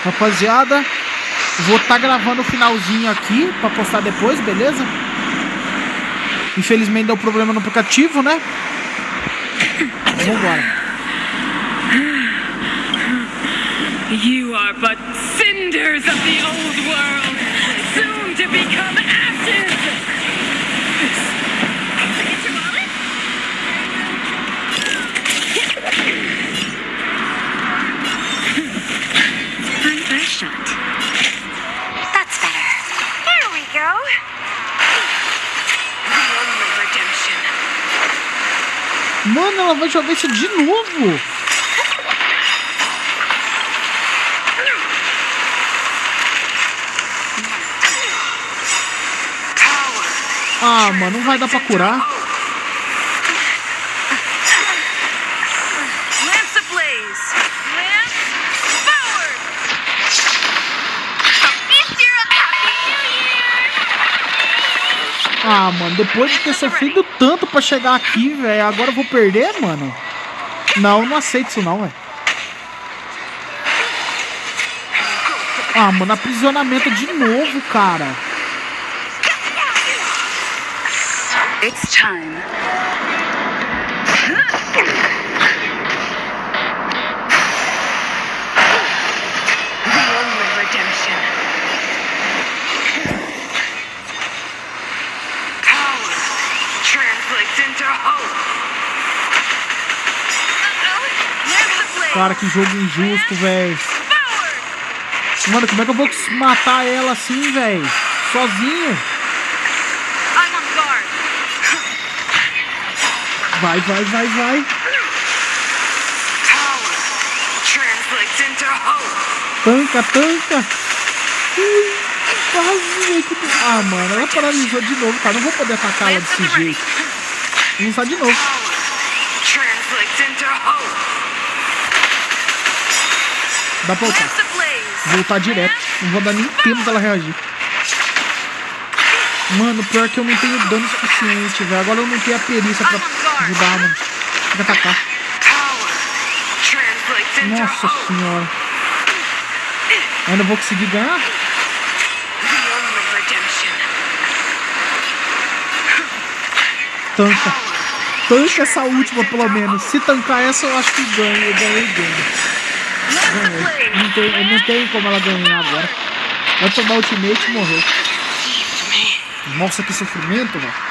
Rapaziada, vou estar gravando o finalzinho aqui pra postar depois, beleza? Infelizmente deu problema no aplicativo, né? Vambora. You are but cinders of the old world, soon to become ashes! Get your wallet? Front shot. That's better. There we go. The only redemption. Mano, ela vai jogar isso de novo. Ah, mano, não vai dar pra curar. Ah, mano, depois de ter sofrido tanto pra chegar aqui, velho, agora eu vou perder, mano? Não, não aceito isso não, velho. Ah, mano, aprisionamento de novo, cara. It's time. The only redemption. Power translates into hope. Cara, que jogo injusto, velho. Mano, como é que eu vou matar ela assim, velho? Sozinho? Vai, vai, vai, vai. Tanca, tanca. Quase. Ah, mano, ela paralisou de novo, cara. Não vou poder atacar ela desse jeito. Vou lançar de novo. Dá pra voltar. Voltar direto. Não vou dar nem tempo dela reagir. Mano, pior que eu não tenho dano suficiente, velho. Agora eu não tenho a perícia pra ajudar, mano. Tem que atacar. Nossa senhora. Ainda vou conseguir ganhar? Tanca. Tanca essa última, pelo menos. Se tancar essa, eu acho que ganho. Eu ganhei. Ganhei. Não tem como ela ganhar agora. Vai tomar ultimate e morreu. Nossa, que sofrimento, velho.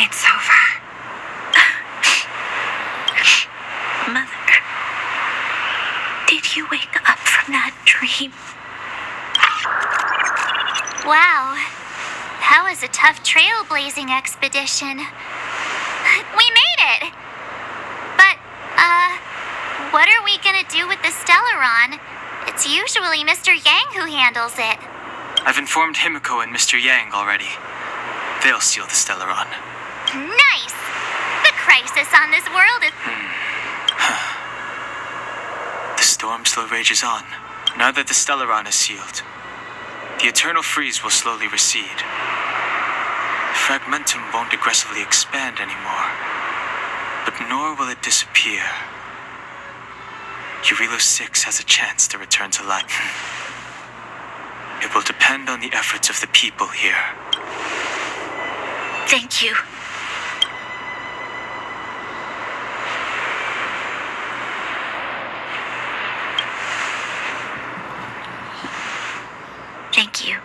It's over. Mother, did you wake up from that dream? Wow, that was a tough trailblazing expedition. We made it! But, what are we gonna do with the Stellaron? It's usually Mr. Yang who handles it. I've informed Himiko and Mr. Yang already. They'll steal the Stellaron. Nice! The crisis on this world is... The storm still rages on. Now that the Stellaron is sealed, the eternal freeze will slowly recede. Fragmentum won't aggressively expand anymore, but nor will it disappear. Urilo 6 has a chance to return to life. It will depend on the efforts of the people here. Thank you. Thank you.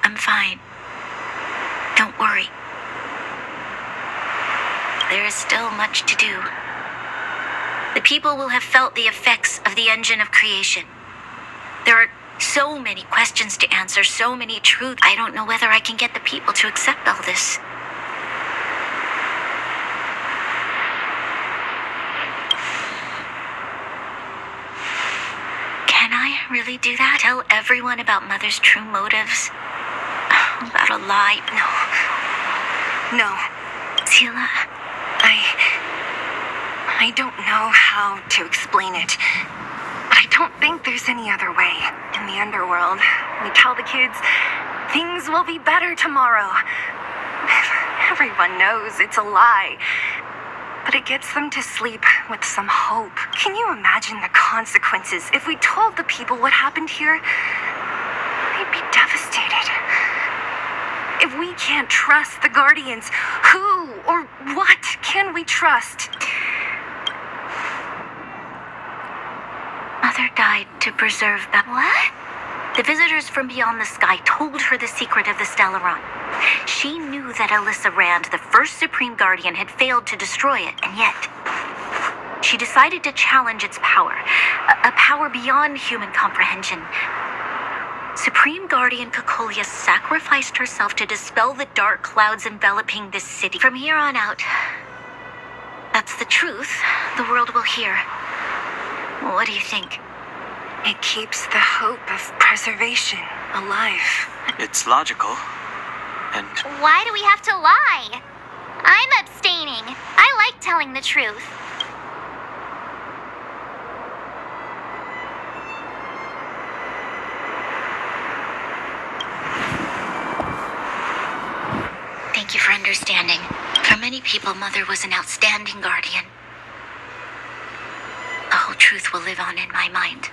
I'm fine. Don't worry. There is still much to do. The people will have felt the effects of the engine of creation. There are So many questions to answer, so many truths. I don't know whether I can get the people to accept all this. Can I really do that? Tell everyone about Mother's true motives? About a lie? No. Seela, I don't know how to explain it. But I don't think there's any other way. In the underworld, we tell the kids, things will be better tomorrow. Everyone knows it's a lie. But it gets them to sleep with some hope. Can you imagine the consequences if we told the people what happened here? They'd be devastated. If we can't trust the Guardians, who or what can we trust? Mother died to preserve that. What? The visitors from beyond the sky told her the secret of the Stellaron. She knew that Alyssa Rand, the first Supreme Guardian, had failed to destroy it, and yet she decided to challenge its power, a power beyond human comprehension. Supreme Guardian Cocolia sacrificed herself to dispel the dark clouds enveloping this city. From here on out, that's the truth the world will hear. What do you think? It keeps the hope of preservation alive. It's logical. And Why do we have to lie? I'm abstaining. I like telling the truth. Thank you for understanding. For many people, Mother was an outstanding guardian. The whole truth will live on in my mind.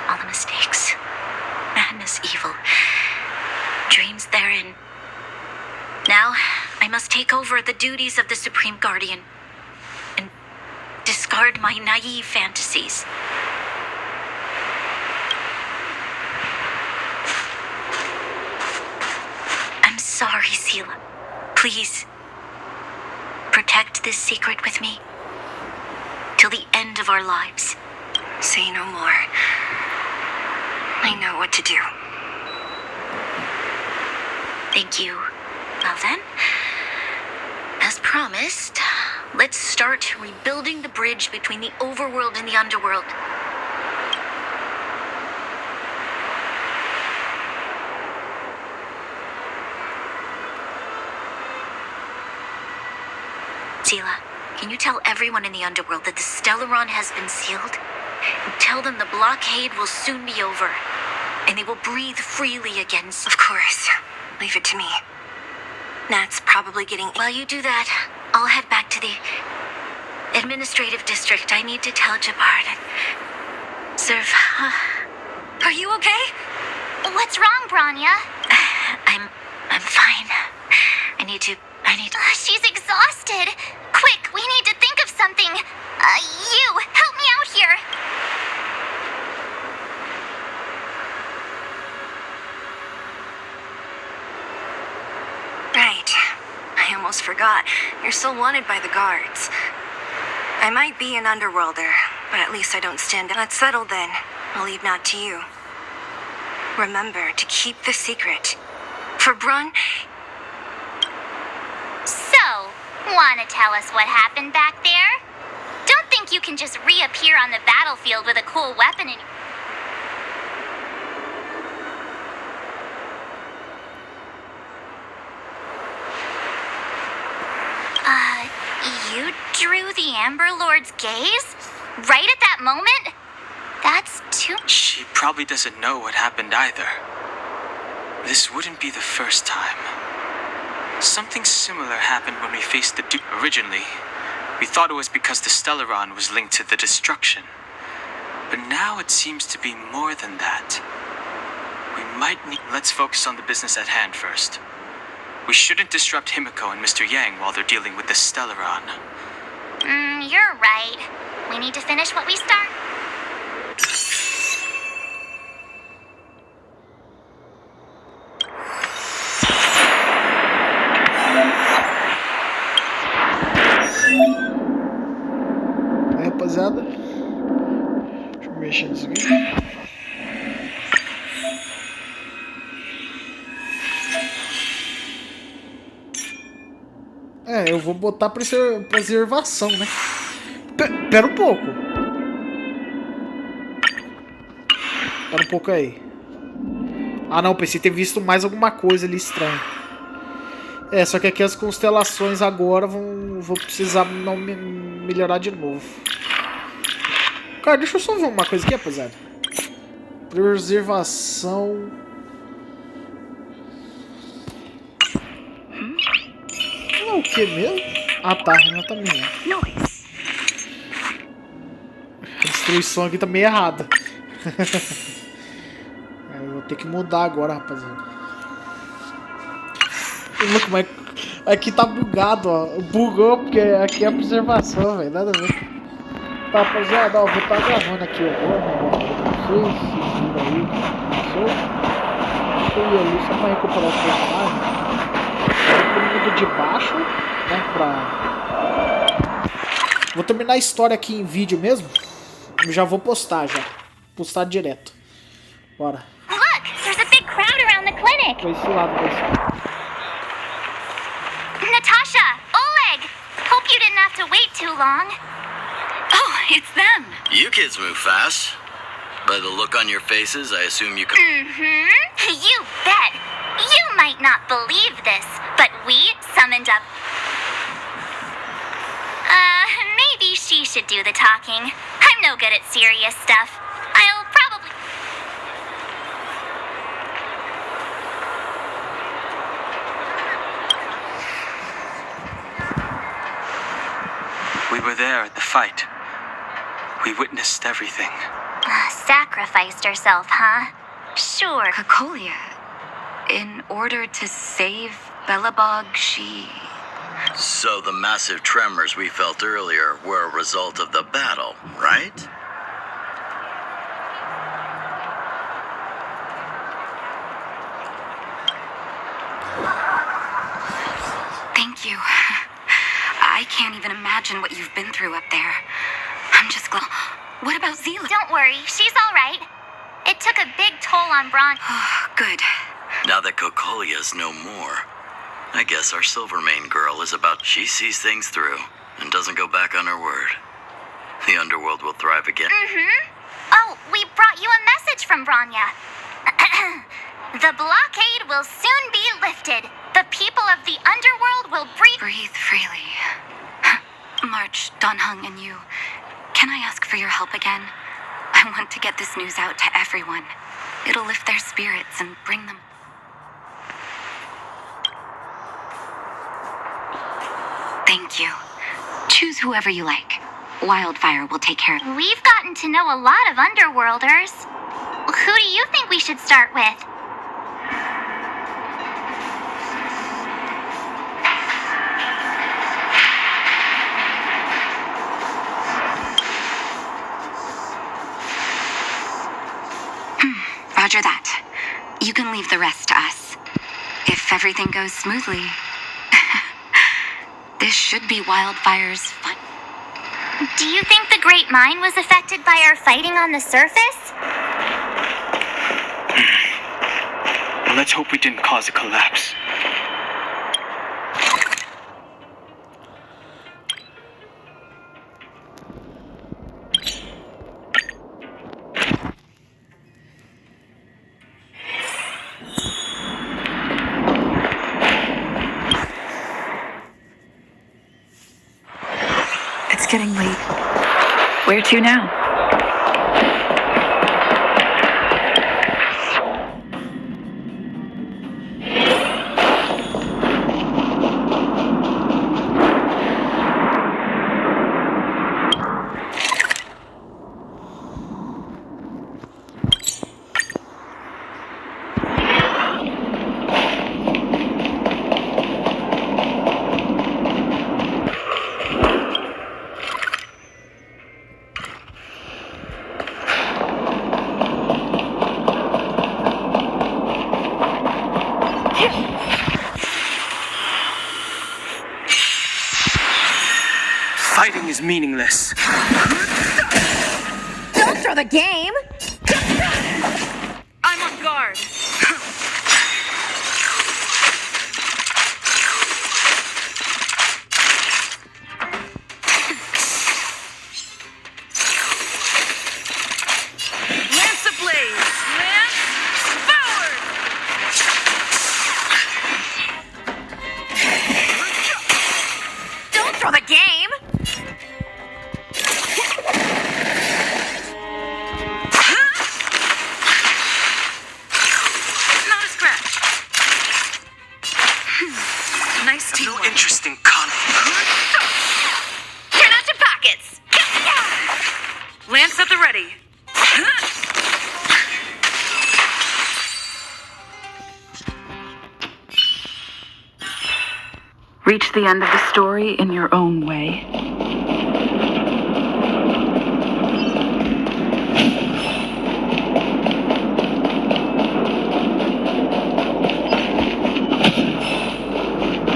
All the mistakes, madness, evil, dreams therein. Now, I must take over the duties of the Supreme Guardian and discard my naive fantasies. I'm sorry, Seela. Please, protect this secret with me till the end of our lives. Say no more. I know what to do. Thank you. Well then, as promised, let's start rebuilding the bridge between the overworld and the underworld. Seela, can you tell everyone in the underworld that the Stellaron has been sealed? And tell them the blockade will soon be over, and they will breathe freely again. Of course. Leave it to me. Nat's probably getting... While you do that, I'll head back to the administrative district. I need to tell Jabard and serve. Are you okay? What's wrong, Branya? I'm fine. I need to. She's exhausted. Quick, we need to think of something. You, help me out here. Right. I almost forgot. You're still wanted by the guards. I might be an underworlder, but at least I don't stand out. Let's settle then. I'll leave Nat to you. Remember to keep the secret. For Brun... So, wanna tell us what happened back there? Don't think you can just reappear on the battlefield with a cool weapon in... You drew the Amber Lord's gaze? Right at that moment? That's too... she probably doesn't know what happened either. This wouldn't be the first time. Something similar happened when we faced the Originally, we thought it was because the Stellaron was linked to the destruction. But now it seems to be more than that. We might need... Let's focus on the business at hand first. We shouldn't disrupt Himiko and Mr. Yang while they're dealing with the Stellaron. You're right. We need to finish what we start. Rapaziada, deixa eu mexer nisso aqui. É, eu vou botar preservação, né? Pera um pouco. Pera um pouco aí. Ah, não, pensei ter visto mais alguma coisa ali estranha. É, só que aqui as constelações agora vou precisar não melhorar de novo. Cara, deixa eu só ver uma coisa aqui, rapaziada. Preservação. Não é o que mesmo? Ah, tá. Renata também é. A destruição aqui tá meio errada. Eu vou ter que mudar agora, rapaziada. Como é... Aqui tá bugado, ó. Bugou porque aqui é a preservação, velho. Nada a ver. Tá, rapaziada, ó. Vou estar gravando aqui agora, né? Vocês viram aí. Deixa eu ir ali só pra recuperar os personagens. Todo mundo de baixo, né? Vou terminar a história aqui em vídeo mesmo. Já vou postar já. Postar direto. Bora. Look, there's a big crowd around the clinic. Pra esse lado desse. Natasha, Oleg, hope you didn't have to wait too long. Oh, it's them. You kids move fast. By the look on your faces, I assume you can... You bet. You might not believe this, but we summoned up... maybe she should do the talking. I'm no good at serious stuff. I'll probably... We were there at the fight. We witnessed everything. Sacrificed herself, huh? Sure. Kokolia, in order to save Belobog, she... So the massive tremors we felt earlier were a result of the battle, right? Thank you. I can't even imagine what you've been through up there. I'm just glad... What about Zila? Don't worry, she's all right. It took a big toll on Bron. Good. Now that Kokolia's no more, I guess our Silvermane girl is about... She sees things through and doesn't go back on her word. The underworld will thrive again. Oh, we brought you a message from Bronya. The blockade will soon be lifted. The people of the underworld will Breathe freely. March, Donhung, and you. Can I ask for your help again? I want to get this news out to everyone. It'll lift their spirits and bring them... Thank you. Choose whoever you like. Wildfire will take care of... We've gotten to know a lot of underworlders. Who do you think we should start with? Roger that. You can leave the rest to us. If everything goes smoothly... This should be Wildfire's fun. Do you think the Great Mine was affected by our fighting on the surface? Let's hope we didn't cause a collapse. It's getting late. Where to now? Fighting is meaningless. Don't throw the game! I'm on guard. Reach the end of the story in your own way.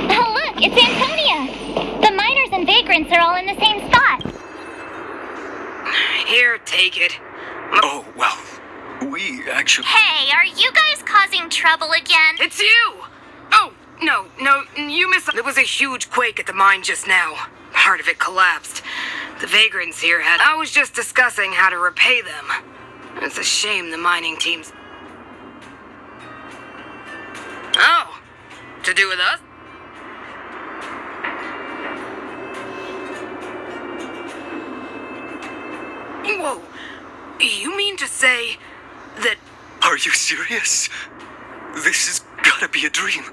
Oh, look, it's Antonia. The miners and vagrants are all in the same spot. Here, take it. Oh, well, we actually... Hey, are you guys causing trouble again? It's you! Oh, no, you missed... There was a huge quake at the mine just now. Part of it collapsed. The vagrants here had... I was just discussing how to repay them. It's a shame the mining teams... Oh, to do with us? Whoa, you mean to say that... Are you serious? This has gotta be a dream.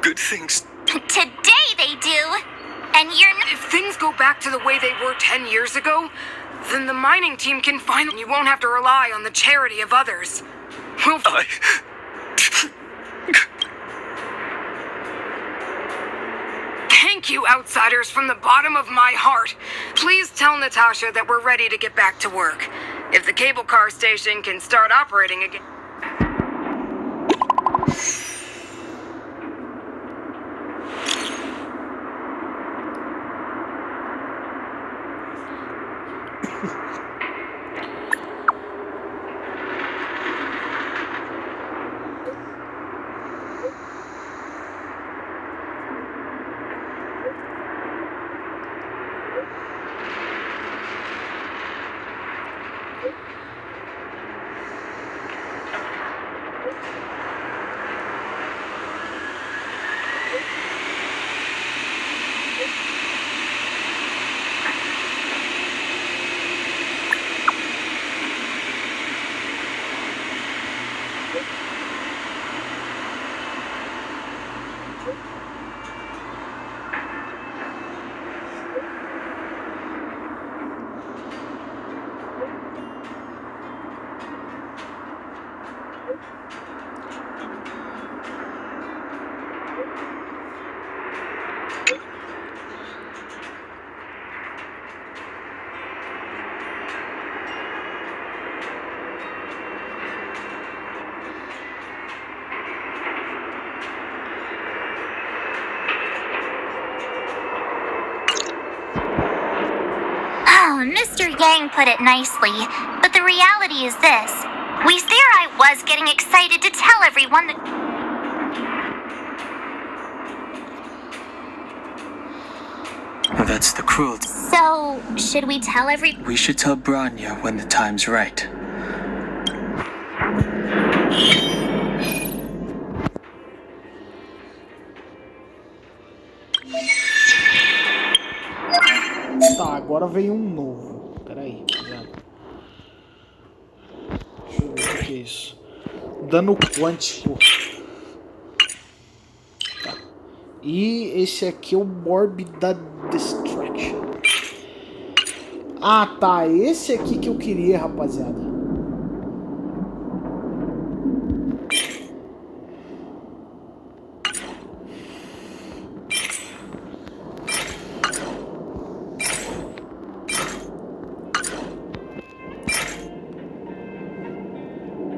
Good things... Today they do. And you're not... If things go back to the way they were 10 years ago, then the mining team can finally... You won't have to rely on the charity of others. We'll... Thank you, outsiders, from the bottom of my heart. Please tell Natasha that we're ready to get back to work. If the cable car station can start operating again... Mr. Yang put it nicely, but the reality is this. There I was getting excited to tell everyone that... That's the cruelty. So, should we tell We should tell Branya when the time's right. Tá, agora veio um novo. Pera aí, rapaziada. Deixa eu ver o que é isso. Dano quântico. Tá. E esse aqui é o Morbid Distraction. Ah, tá. Esse aqui que eu queria, rapaziada.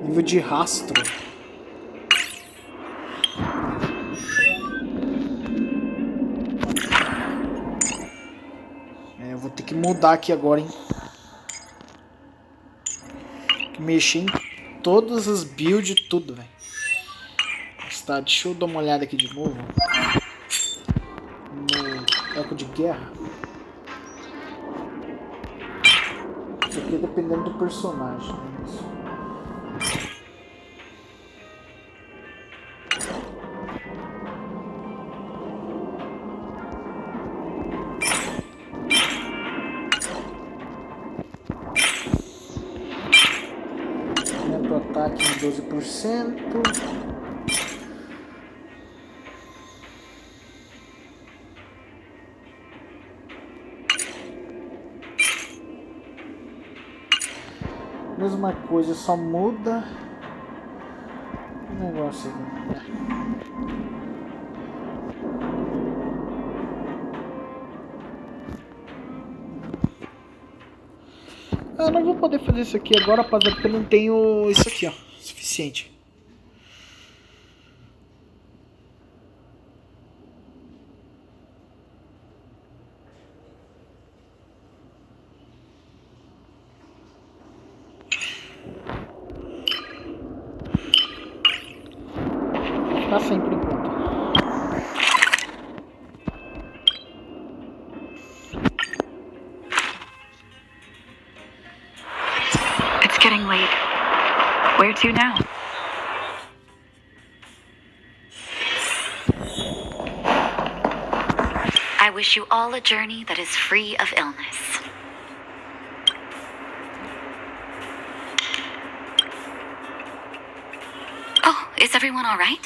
Nível de rastro. Eu vou ter que mudar aqui agora, hein? Tem que mexer em todas as builds e tudo, velho. Tá, deixa eu dar uma olhada aqui de novo. No eco de guerra. Isso aqui é dependendo do personagem, né? Ataque em 12%. Mesma coisa, só muda o negócio aqui. Eu não vou poder fazer isso aqui agora, rapaziada, porque eu não tenho isso aqui, ó, suficiente. Vou ficar sem por enquanto. It's getting late. Where to now? I wish you all a journey that is free of illness. Oh, is everyone all right?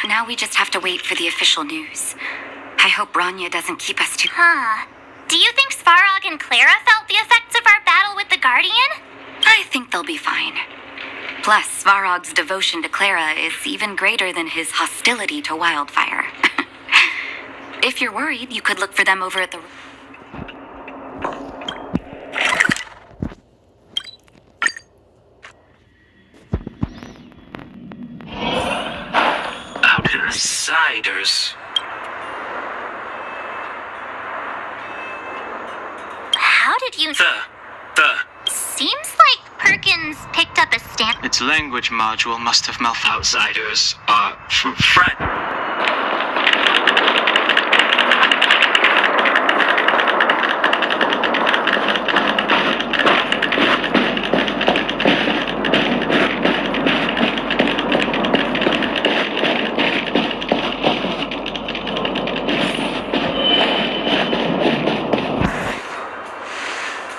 Now we just have to wait for the official news. I hope Rania doesn't keep us too... Do you think Svarog and Clara felt the effects of our battle with the Guardian? I think they'll be fine. Plus, Svarog's devotion to Clara is even greater than his hostility to Wildfire. If you're worried, you could look for them over at the... Outsiders. How did you... Seems like Perkins picked up a stamp. Its language module must have malfunctioned. Outsiders are friend.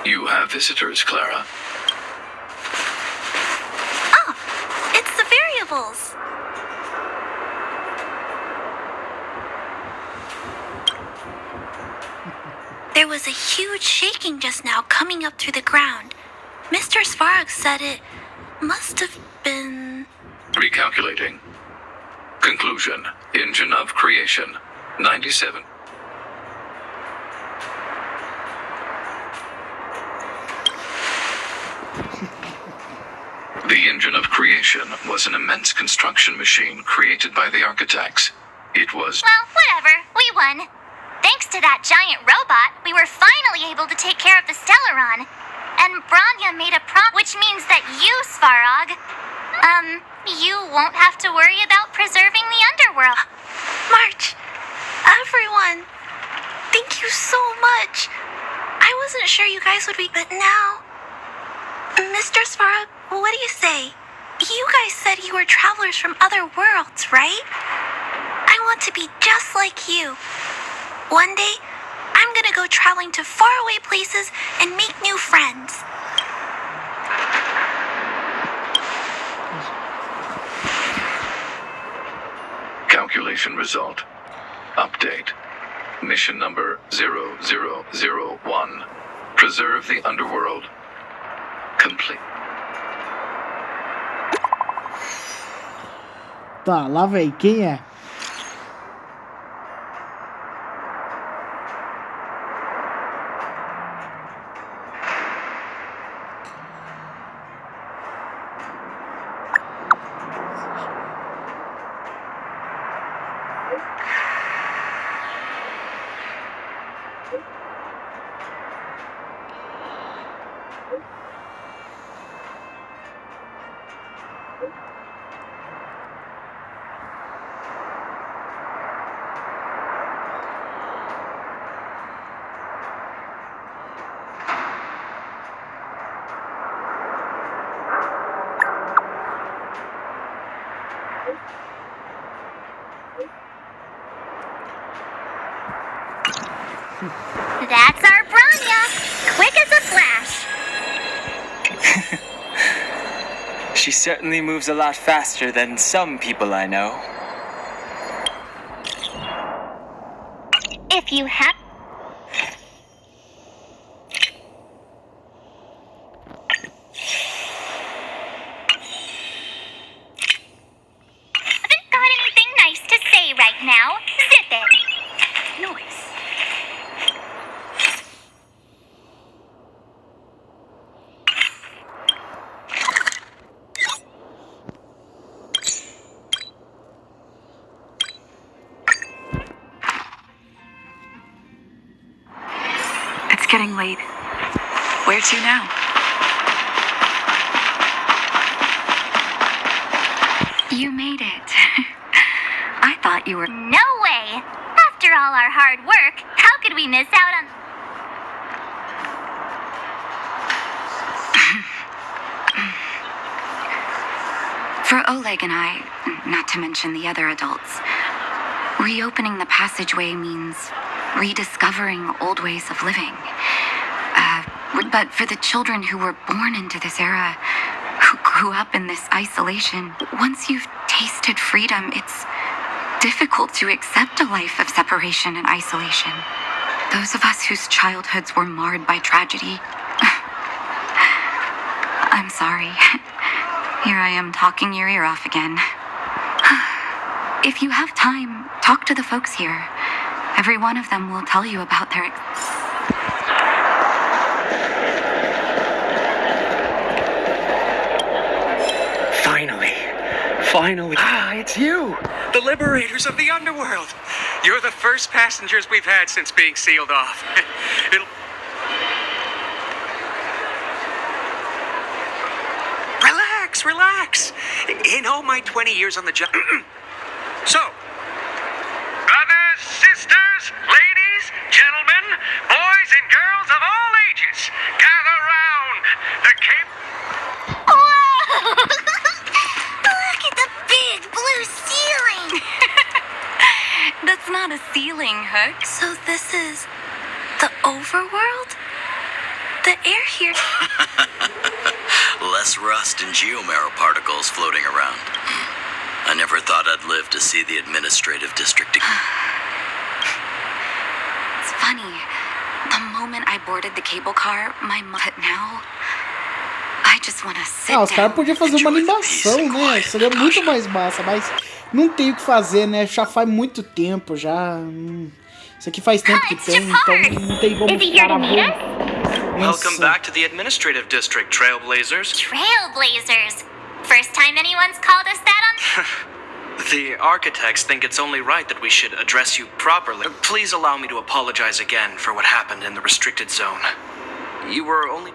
You have visitors, Clara. Oh, it's the variables. There was a huge shaking just now coming up through the ground. Mr. Svarog said it must have been... Recalculating. Conclusion. Engine of creation. 97. The engine of creation was an immense construction machine created by the architects. It was... Well, whatever. We won. Thanks to that giant robot, we were finally able to take care of the Stellaron. And Branya made a prompt, which means that you, Svarog, you won't have to worry about preserving the underworld. March, everyone, thank you so much. I wasn't sure you guys would be, but now... Mr. Svarog, what do you say? You guys said you were travelers from other worlds, right? I want to be just like you. One day, I'm gonna go traveling to faraway places and make new friends. Calculation result. Update. Mission number 0001. Preserve the underworld. Complete. Tá, lá vem. Quem é? That's our Branya, quick as a flash. She certainly moves a lot faster than some people I know. If you have... haven't got anything nice to say right now. Zip it. Noise. It's getting late. Where to now? You made it. I thought you were... No way. After all our hard work, how could we miss out on... For Oleg and I, not to mention the other adults, reopening the passageway means rediscovering old ways of living. But for the children who were born into this era, who grew up in this isolation, once you've tasted freedom, it's difficult to accept a life of separation and isolation. Those of us whose childhoods were marred by tragedy. I'm sorry. Here I am talking your ear off again. If you have time, talk to the folks here. Every one of them will tell you about their... Finally. Ah, it's you! The liberators of the underworld! You're the first passengers we've had since being sealed off. Relax! In all my 20 years on the job... So, brothers, sisters, ladies, gentlemen, boys and girls of all ages, gather round the Cape... Whoa! Look at the big blue ceiling! That's not a ceiling, Hook. So this is the overworld? The air here... Less rust and geomarrow particles floating around. I never thought I'd live to see the administrative district again. It's funny. The moment I boarded the cable car, my mother... Now... I just want to sit Ah, os caras down. podiam fazer uma animação, né? Seria muito mais massa, mas não tem o que fazer, né? Já faz muito tempo, já... Isso aqui faz tempo que tem, então não tem como ficar a Welcome back to the administrative district, Trailblazers. Trailblazers. First time anyone's called us that on... The architects think it's only right that we should address you properly. Please allow me to apologize again for what happened in the restricted zone. You were only...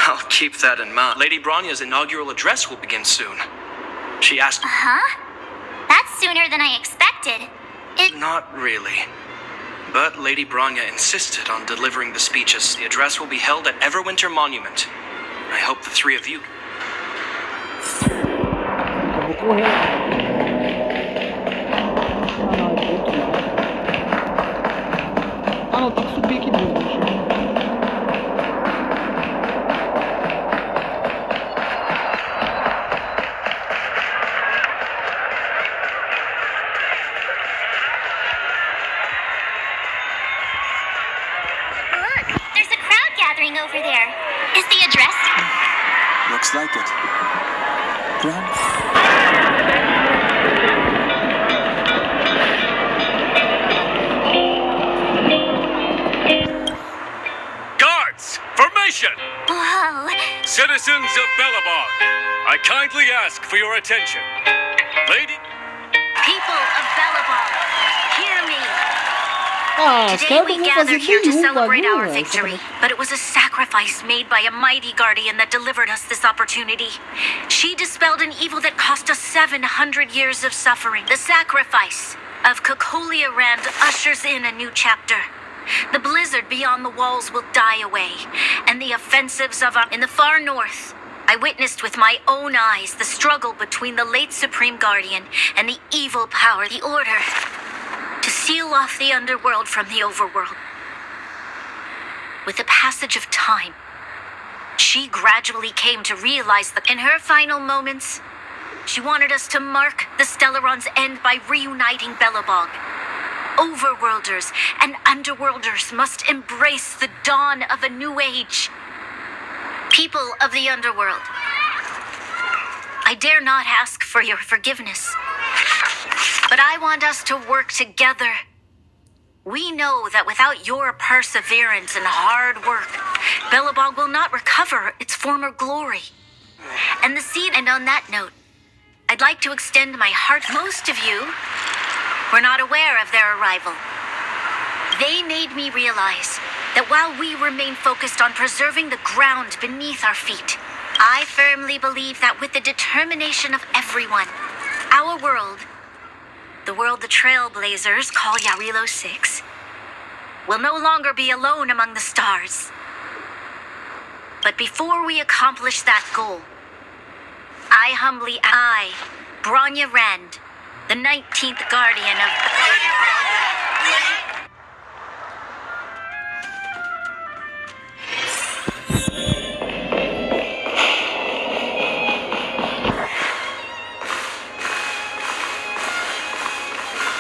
I'll keep that in mind. Lady Bronya's inaugural address will begin soon. She asked... Huh? That's sooner than I expected. Not really. But Lady Bronya insisted on delivering the speeches. The address will be held at Everwinter Monument. I hope the three of you... Eu vou correr. Ah, não, tem que subir aqui mesmo. Look, there's a crowd gathering over there. Is the address... Looks like it. Run. Guards, formation! Whoa. Citizens of Bellabog, I kindly ask for your attention. Lady... People of Bellabog, hear me. Ah, os Today caras we não vão fazer gathered here to nenhum celebrate our bagulho. victory, but it was a sacrifice made by a mighty guardian that delivered us this opportunity. She dispelled an evil that cost us 700 years of suffering. The sacrifice of Cocolia Rand ushers in a new chapter. The blizzard beyond the walls will die away, and the offensives of in the far north. I witnessed with my own eyes the struggle between the late Supreme Guardian and the evil power, the Order, to seal off the underworld from the overworld. with the passage of time, she gradually came to realize that in her final moments, she wanted us to mark the Stellaron's end by reuniting Belobog. Overworlders and underworlders must embrace the dawn of a new age. People of the underworld, I dare not ask for your forgiveness, but I want us to work together. We know that without your perseverance and hard work, Belobog will not recover its former glory. And on that note, I'd like to extend my heart. Most of you were not aware of their arrival. They made me realize that while we remain focused on preserving the ground beneath our feet, I firmly believe that with the determination of everyone, our world, the world the Trailblazers call Yarilo 6, will no longer be alone among the stars. But before we accomplish that goal, I, Bronya Rand, the 19th Guardian of...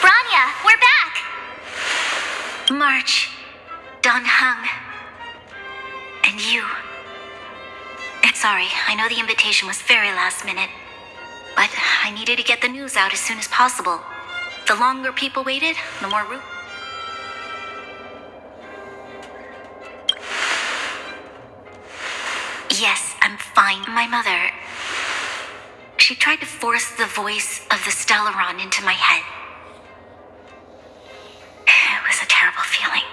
Bronya, we're back! March, Donhung, and you. Sorry, I know the invitation was very last minute, but I needed to get the news out as soon as possible. The longer people waited, the more root. Yes, I'm fine. My mother, she tried to force the voice of the Stellaron into my head. It was a terrible feeling.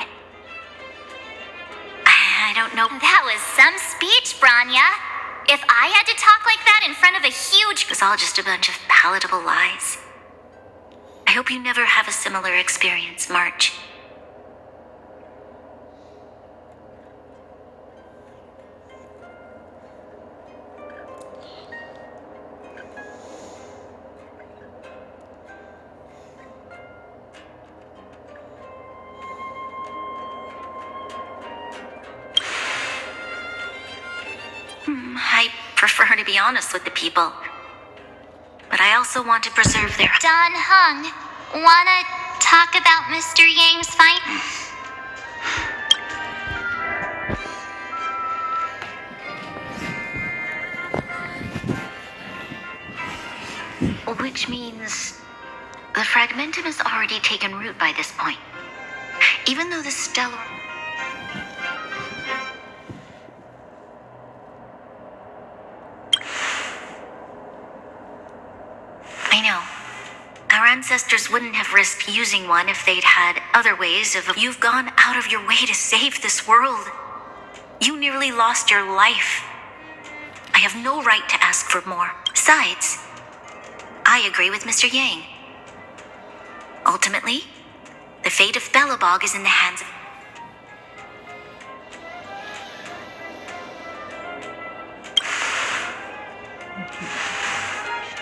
I don't know. That was some speech, Bronya. If I had to talk like that in front of a huge... It was all just a bunch of palatable lies. I hope you never have a similar experience, March. I prefer to be honest with the people. But I also want to preserve their... Donhung, wanna talk about Mr. Yang's fight? Which means the Fragmentum has already taken root by this point. Even though the Stellar... I know. Our ancestors wouldn't have risked using one if they'd had other ways of... You've gone out of your way to save this world. You nearly lost your life. I have no right to ask for more. Besides, I agree with Mr. Yang. Ultimately, the fate of Belobog is in the hands of...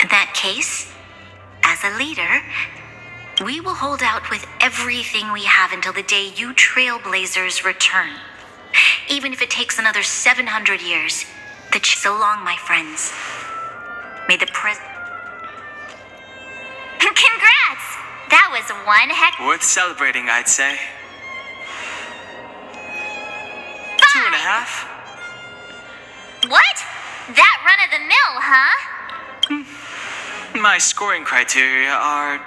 In that case, as a leader, we will hold out with everything we have until the day you Trailblazers return. Even if it takes another 700 years. So long, my friends. May the Congrats! That was one heck... Worth celebrating, I'd say. 2.5. What? That run-of-the-mill, huh? My scoring criteria are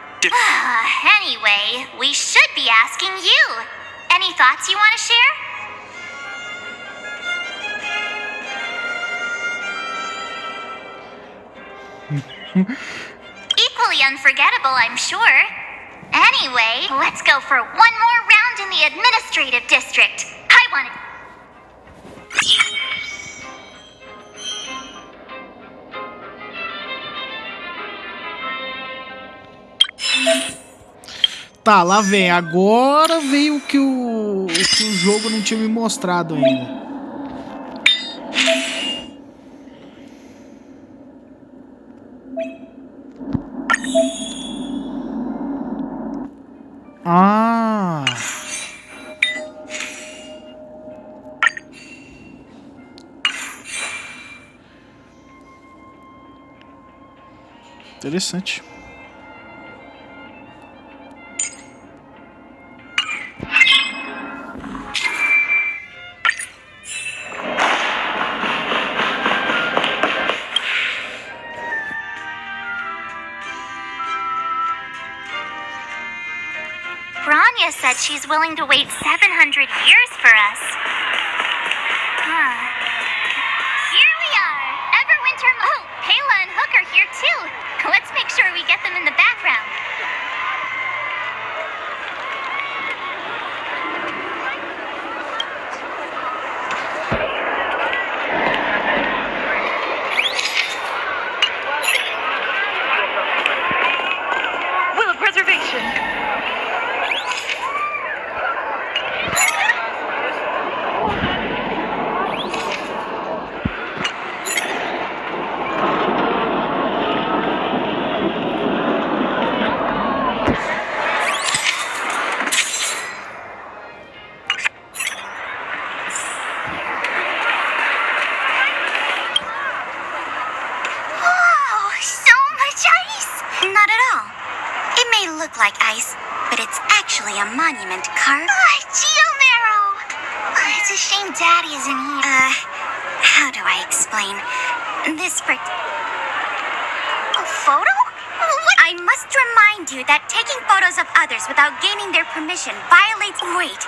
Anyway, we should be asking you. Any thoughts you want to share? Equally unforgettable, I'm sure. Anyway, let's go for one more round in the administrative district. I want to... Tá, lá vem. Agora veio o que o jogo não tinha me mostrado ainda. Ah. Interessante. Branya said she's willing to wait 700 years for us. Here we are! Everwinter. Oh, Kayla and Hook are here too. Let's make sure we get them in the background. Will of preservation. Whoa, so much ice! Not at all. It may look like ice, but it's actually a monument carved. Geomero! It's a shame Daddy isn't here. How do I explain? This a photo? What? I must remind you that taking photos of others without gaining their permission violates. Wait,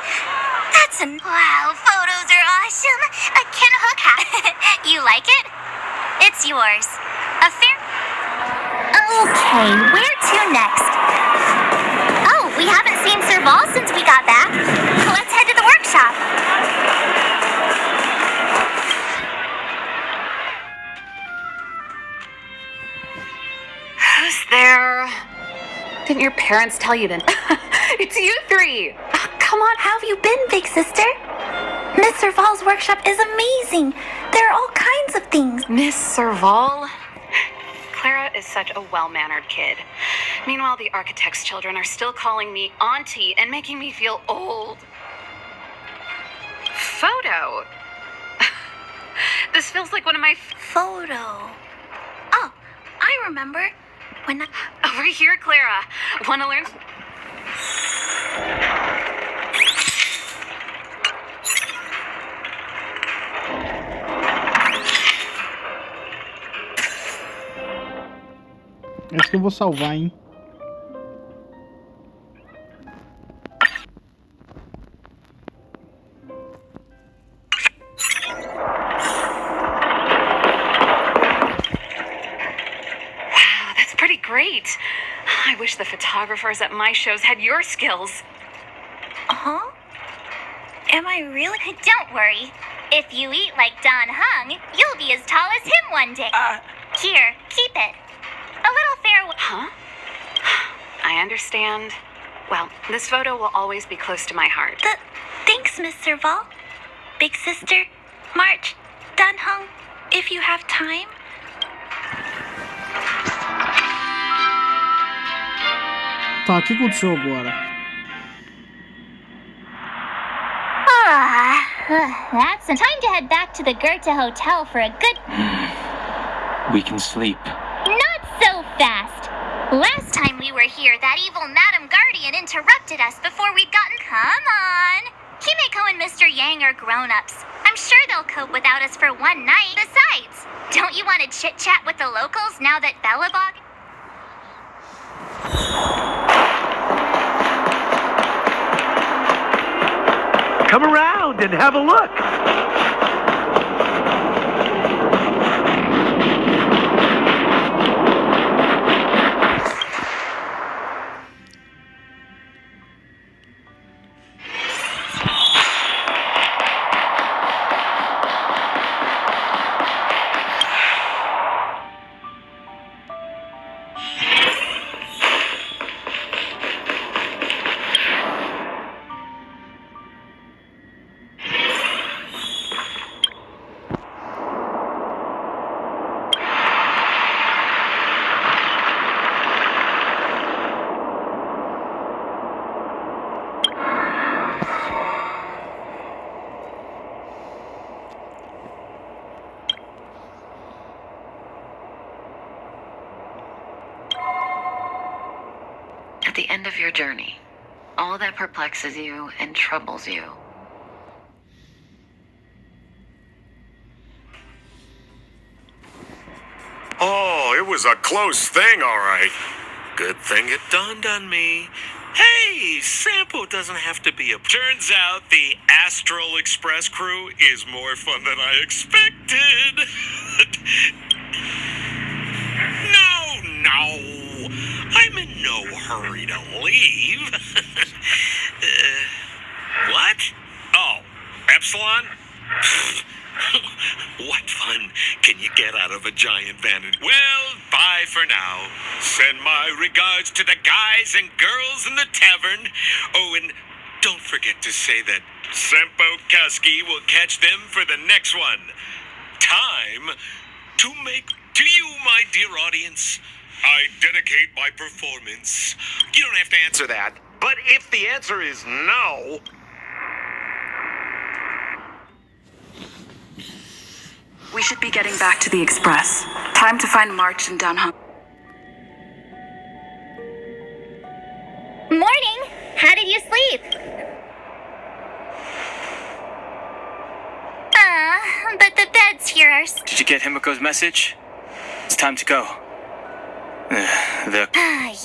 that's an. Wow, photos are awesome. Can Hook have? You like it? It's yours. A fair. Okay, where to next? Oh, we haven't seen Serval since we got back. Let's head to the workshop. Who's there? Didn't your parents tell you to? It's you three. Come on, how have you been, big sister? Miss Serval's workshop is amazing. There are all kinds of things. Miss Serval? Clara is such a well-mannered kid. Meanwhile, the architect's children are still calling me auntie and making me feel old. Photo? This feels like one of my... Photo. Oh, I remember. When I... Over here, Clara. Want to learn... Acho que eu vou salvar, hein? Wow, that's pretty great. I wish the photographers at my shows had your skills. Huh? Am I really? Don't worry. If you eat like Don Hung, you'll be as tall as him one day. Here, keep it. A little farewell. Huh? I understand. Well, this photo will always be close to my heart. Thanks, Miss Serval. Big sister, March, Don Hung, if you have time. Tá, o que aconteceu agora? That's time to head back to the Goethe Hotel for a good... We can sleep. Not so fast. Last time we were here, that evil Madam Guardian interrupted us before we'd gotten... Come on. Himeko and Mr. Yang are grown-ups. I'm sure they'll cope without us for one night. Besides, don't you want to chit-chat with the locals now that Belobog... Come around and have a look. end of your journey. All that perplexes you and troubles you. Oh, it was a close thing, all right. Good thing it dawned on me. Hey, Sampo doesn't have to be a... Turns out the Astral Express crew is more fun than I expected. No. I'm in no hurry to leave. What? Oh, Epsilon? What fun can you get out of a giant van? Well, bye for now. Send my regards to the guys and girls in the tavern. Oh, and don't forget to say that Sampo Kasky will catch them for the next one. Time to make to you, my dear audience. I dedicate my performance. You don't have to answer that, but if the answer is no... We should be getting back to the Express. Time to find March and down home. Morning! How did you sleep? But the bed's yours. Did you get Himiko's message? It's time to go.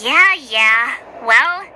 Yeah. Well...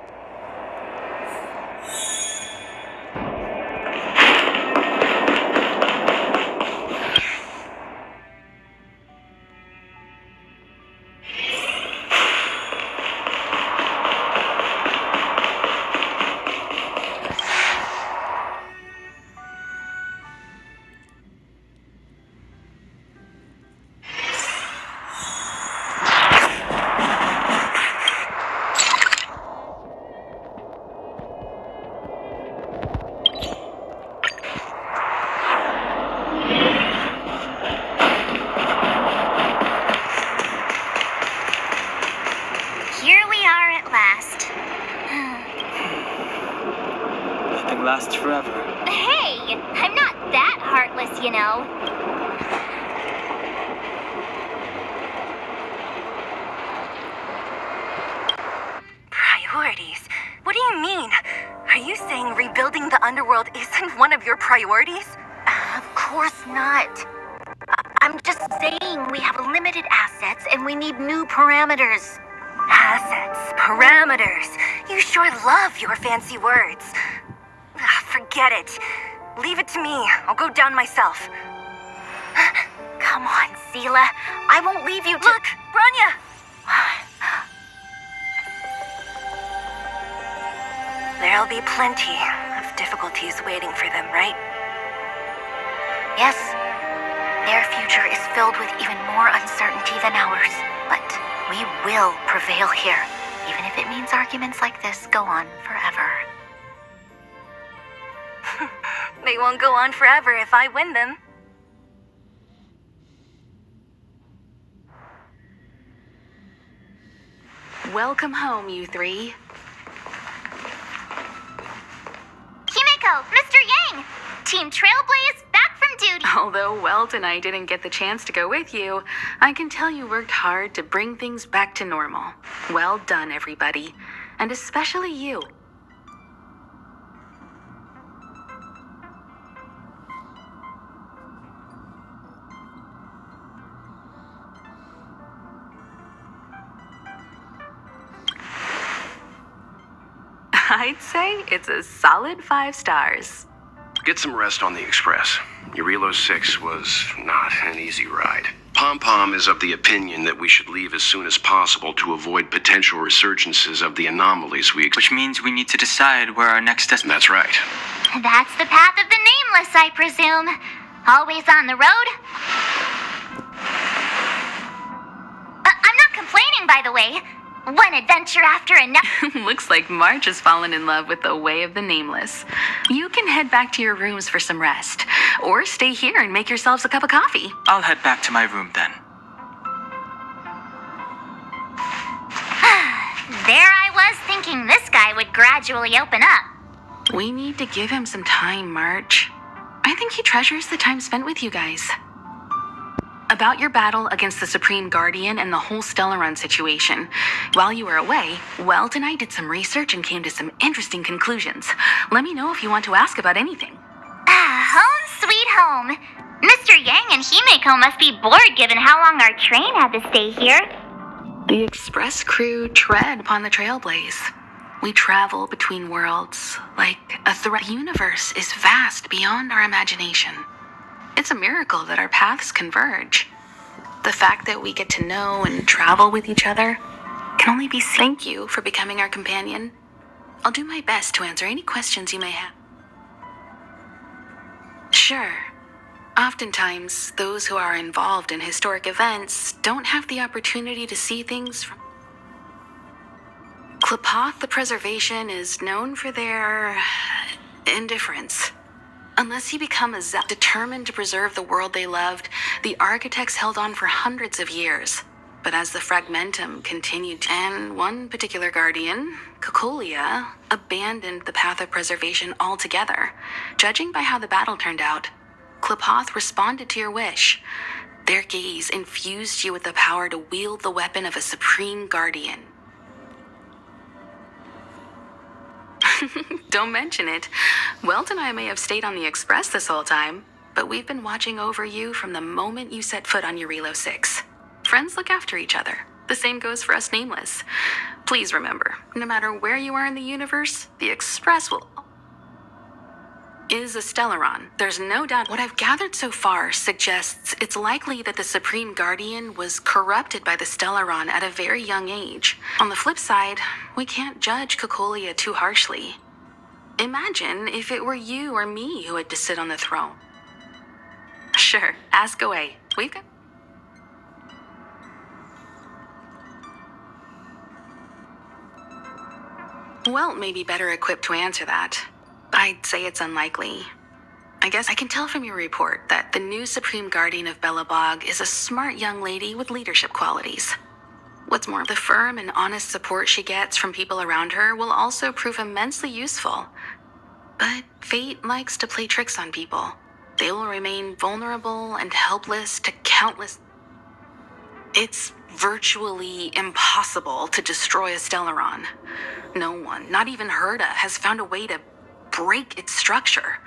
Lasts forever. Hey, I'm not that heartless, you know. Priorities? What do you mean? Are you saying rebuilding the underworld isn't one of your priorities? Of course not. I'm just saying we have limited assets and we need new parameters. Assets, parameters. You sure love your fancy words. Forget it. Leave it to me. I'll go down myself. Come on, Seela. I won't leave you to... Look, Branya! There'll be plenty of difficulties waiting for them, right? Yes. Their future is filled with even more uncertainty than ours. But we will prevail here, even if it means arguments like this go on forever. They won't go on forever if I win them. Welcome home, you three. Himiko, Mr. Yang! Team Trailblaze back from duty. Although Welt and I didn't get the chance to go with you, I can tell you worked hard to bring things back to normal. Well done, everybody. And especially you. I'd say it's a solid 5 stars. Get some rest on the Express. Urilo 6 was not an easy ride. Pom-Pom is of the opinion that we should leave as soon as possible to avoid potential resurgences of the anomalies we... Which means we need to decide where our next destination... That's right. That's the path of the nameless, I presume. Always on the road? I'm not complaining, by the way. One adventure after another. Looks like March has fallen in love with the way of the nameless. You can head back to your rooms for some rest, or stay here and make yourselves a cup of coffee. I'll head back to my room then. There I was thinking this guy would gradually open up. We need to give him some time, March. I think he treasures the time spent with you guys. about your battle against the Supreme Guardian and the whole Stellaron situation. While you were away, Welt and I did some research and came to some interesting conclusions. Let me know if you want to ask about anything. Home sweet home. Mr. Yang and Himeko must be bored given how long our train had to stay here. The Express crew tread upon the trailblaze. We travel between worlds like a thread. The universe is vast beyond our imagination. It's a miracle that our paths converge. The fact that we get to know and travel with each other can only be seen. Thank you for becoming our companion. I'll do my best to answer any questions you may have. Sure. Oftentimes, those who are involved in historic events don't have the opportunity to see things from... Klapoth the Preservation is known for their indifference. Unless you become determined to preserve the world they loved, the architects held on for hundreds of years. But as the Fragmentum continued, and one particular guardian, Cocolia, abandoned the path of preservation altogether. Judging by how the battle turned out, Klapoth responded to your wish. Their gaze infused you with the power to wield the weapon of a supreme guardian. Don't mention it. Welt and I may have stayed on the Express this whole time, but we've been watching over you from the moment you set foot on Eurilo 6. Friends look after each other. The same goes for us Nameless. Please remember, no matter where you are in the universe, the Express is a Stellaron. There's no doubt. What I've gathered so far suggests it's likely that the Supreme Guardian was corrupted by the Stellaron at a very young age. On the flip side, we can't judge Cocolia too harshly. Imagine if it were you or me who had to sit on the throne. Sure, ask away. We've got... Welt may be better equipped to answer that. I'd say it's unlikely. I guess I can tell from your report that the new Supreme Guardian of Belobog is a smart young lady with leadership qualities. What's more, the firm and honest support she gets from people around her will also prove immensely useful. But fate likes to play tricks on people. They will remain vulnerable and helpless to countless... It's virtually impossible to destroy a Stellaron. No one, not even Herda, has found a way to break its structure.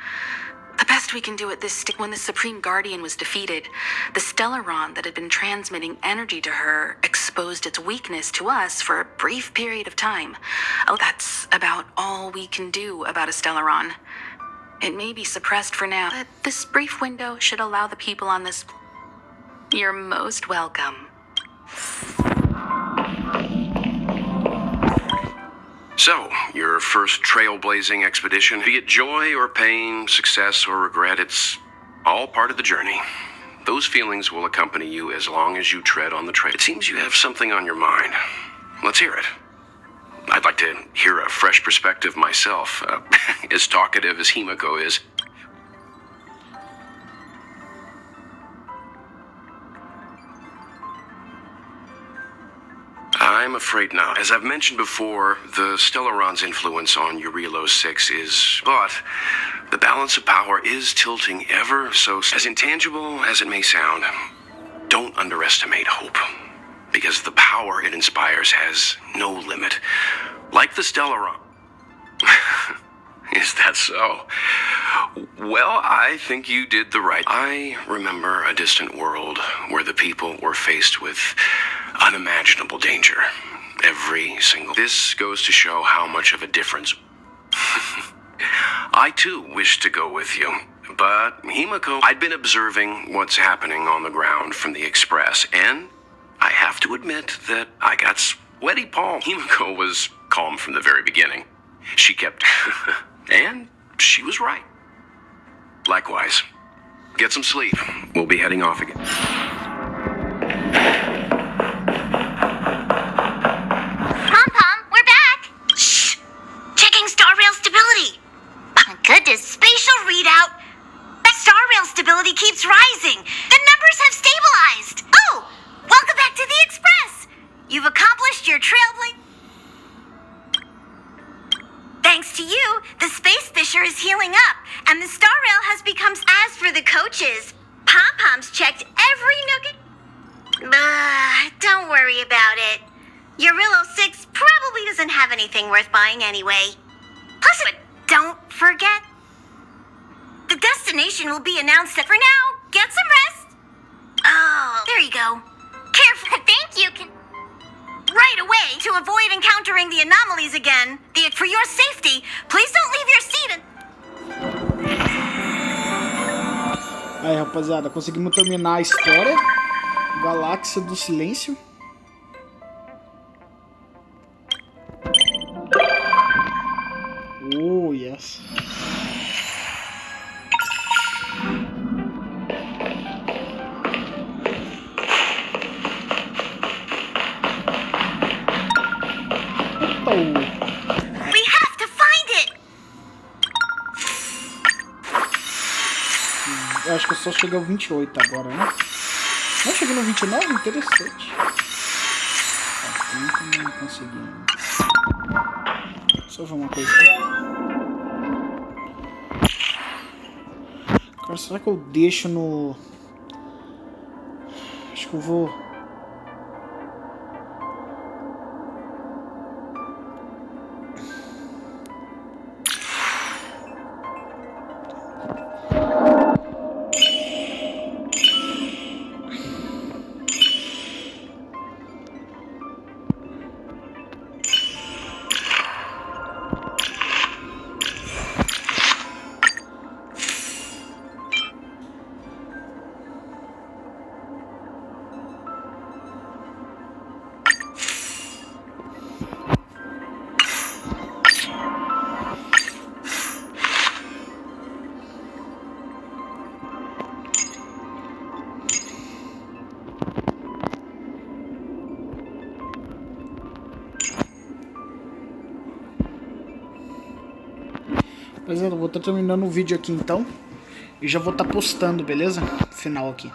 The best we can do at this when the Supreme Guardian was defeated, the Stellaron that had been transmitting energy to her exposed its weakness to us for a brief period of time. Oh, that's about all we can do about a Stellaron. It may be suppressed for now, but this brief window should allow the people on this... You're most welcome. So, your first trailblazing expedition, be it joy or pain, success or regret, it's all part of the journey. Those feelings will accompany you as long as you tread on the trail. It seems you have something on your mind. Let's hear it. I'd like to hear a fresh perspective myself, as talkative as Himeko is. I'm afraid not. As I've mentioned before, the Stellaron's influence on Eurilo 6 is... But the balance of power is tilting ever so... As intangible as it may sound, don't underestimate hope. Because the power it inspires has no limit. Like the Stellaron. Is that so? Well, I think you did the right... I remember a distant world where the people were faced with unimaginable danger. Every single... This goes to show how much of a difference... I too wish to go with you. But, Himeko, I'd been observing what's happening on the ground from the Express, and I have to admit that I got sweaty palms. Himeko was calm from the very beginning. She kept... and she was right. Likewise. Get some sleep. We'll be heading off again. Pom-Pom, we're back! Shh! Checking Star Rail stability! Goodness, Spatial readout! Star Rail stability keeps rising! The numbers have stabilized! Oh! Welcome back to the Express! You've accomplished your trailblaze... Thanks to you, the space fissure is healing up, and the Star Rail has become... As for the coaches, Pom-Pom's checked every nook. Don't worry about it. Your Rillo 6 probably doesn't have anything worth buying anyway. Plus, don't forget, the destination will be announced. For now, get some rest. Oh, there you go. Careful. Thank you. Right away to avoid encountering the anomalies again. For your safety, please don't leave your seat. Aí, rapaziada, conseguimos terminar a história. Galáxia do Silêncio. Oh, yes. We have to find it. Eu acho que eu só cheguei ao 28 agora, né? Não cheguei no 29? Interessante. Não consegui. Só ver uma coisa aqui. Cara, será que eu deixo no... Acho que eu vou... Rapaziada, eu vou estar terminando o vídeo aqui então. E já vou estar postando, beleza? Final aqui.